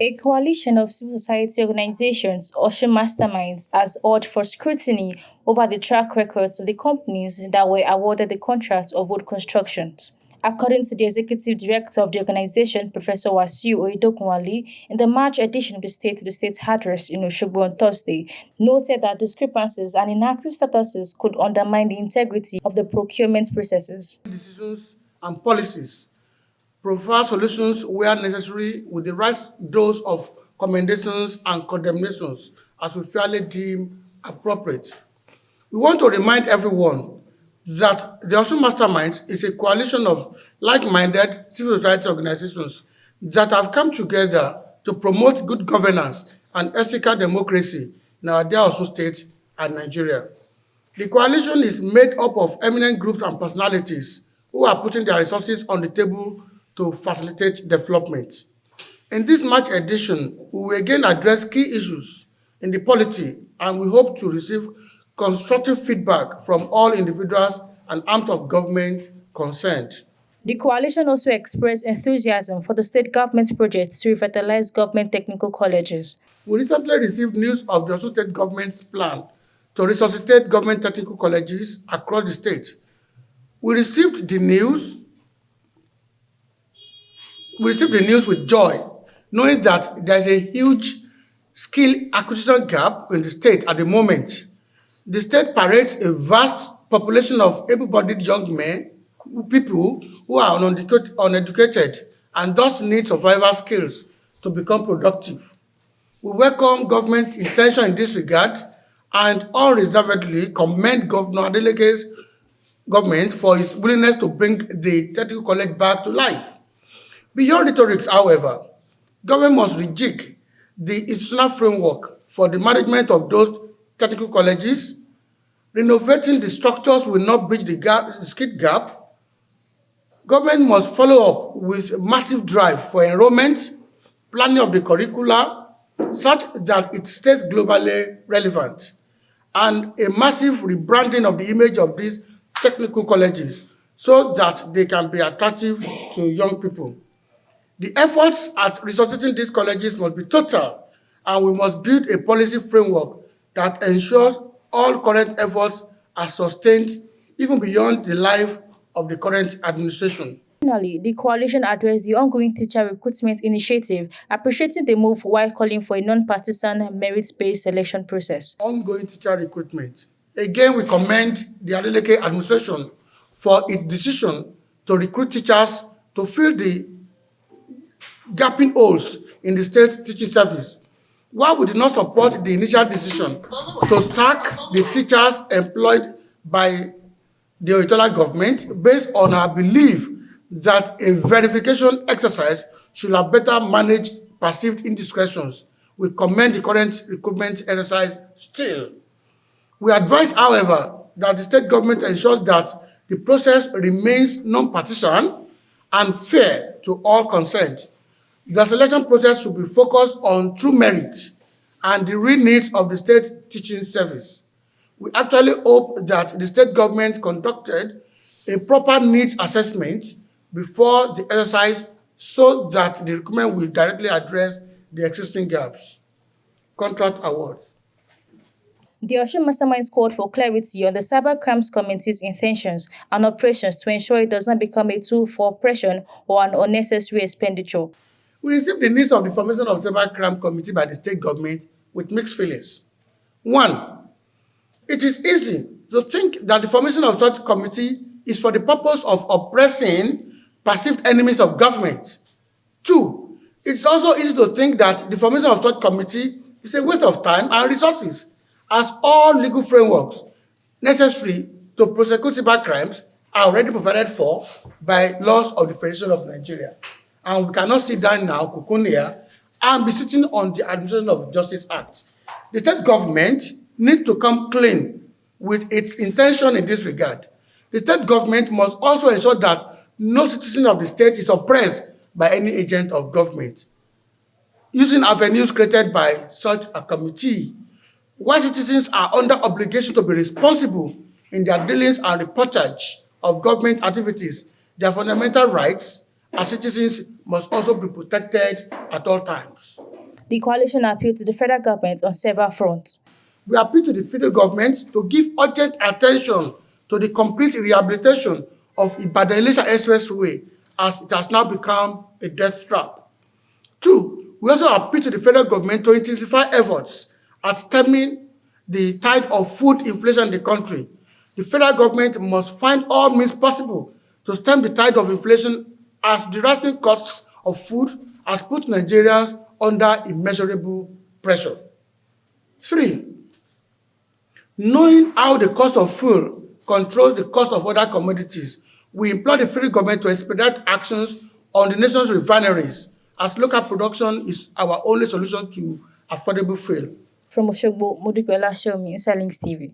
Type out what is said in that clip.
A coalition of civil society organizations, Osun Masterminds, has urged for scrutiny over the track records of the companies that were awarded the contract of road constructions. According to the executive director of the organization, Professor Wasiu Oyedokunwale, in the March edition of the State Address in Osogbo on Thursday, noted that discrepancies and inactive statuses could undermine the integrity of the procurement processes. Decisions and policies, provide solutions where necessary with the right dose of commendations and condemnations as we fairly deem appropriate. We want to remind everyone that the Osun Masterminds is a coalition of like-minded civil society organizations that have come together to promote good governance and ethical democracy in our dear Osun State and Nigeria. The coalition is made up of eminent groups and personalities who are putting their resources on the table to facilitate development. In this March edition, we will again address key issues in the polity, and we hope to receive constructive feedback from all individuals and arms of government concerned. The coalition also expressed enthusiasm for the state government's project to revitalize government technical colleges. We recently received news of the Osun State government's plan to resuscitate government technical colleges across the state. We received the news with joy, knowing that there is a huge skill acquisition gap in the state at the moment. The state parades a vast population of able-bodied young men, people who are uneducated and thus need survival skills to become productive. We welcome government intention in this regard and unreservedly commend Governor Adeleke's government for his willingness to bring the technical college back to life. Beyond rhetorics, however, government must rejig the institutional framework for the management of those technical colleges. Renovating the structures will not bridge the skill gap. Government must follow up with a massive drive for enrollment, planning of the curricula, such that it stays globally relevant, and a massive rebranding of the image of these technical colleges so that they can be attractive to young people. The efforts at resuscitating these colleges must be total, and we must build a policy framework that ensures all current efforts are sustained even beyond the life of the current administration. Finally, the coalition addressed the ongoing teacher recruitment initiative, appreciating the move while calling for a non-partisan merit-based selection process. Ongoing teacher recruitment. Again, we commend the Adeleke administration for its decision to recruit teachers to fill the gaping holes in the state teaching service. While we did not support the initial decision to sack the teachers employed by the Oyetola government based on our belief that a verification exercise should have better managed perceived indiscretions, we commend the current recruitment exercise still. We advise, however, that the state government ensures that the process remains non-partisan and fair to all concerned. The selection process should be focused on true merit and the real needs of the state teaching service. We actually hope that the state government conducted a proper needs assessment before the exercise so that the recruitment will directly address the existing gaps. Contract awards. The Osun Masterminds called for clarity on the Cyber Crimes Committee's intentions and operations to ensure it does not become a tool for oppression or an unnecessary expenditure. We received the news of the formation of the Cyber Crime Committee by the state government with mixed feelings. One, it is easy to think that the formation of such committee is for the purpose of oppressing perceived enemies of government. Two, it's also easy to think that the formation of such committee is a waste of time and resources, as all legal frameworks necessary to prosecute cyber crimes are already provided for by laws of the Federation of Nigeria. And we cannot sit down now, Kukunia, and be sitting on the Administration of Justice Act. The state government needs to come clean with its intention in this regard. The state government must also ensure that no citizen of the state is oppressed by any agent of government. Using avenues created by such a committee, while citizens are under obligation to be responsible in their dealings and reportage of government activities, their fundamental rights As citizens must also be protected at all times. The coalition appealed to the federal government on several fronts. We appeal to the federal government to give urgent attention to the complete rehabilitation of Ibadan-Ilesa Expressway, as it has now become a death trap. Two, we also appeal to the federal government to intensify efforts at stemming the tide of food inflation in the country. The federal government must find all means possible to stem the tide of inflation, as the rising costs of food has put Nigerians under immeasurable pressure. Three, knowing how the cost of fuel controls the cost of other commodities, we implore the federal government to expedite actions on the nation's refineries, as local production is our only solution to affordable fuel. From Oshogbo, Modukola Shomi, Insight Links TV.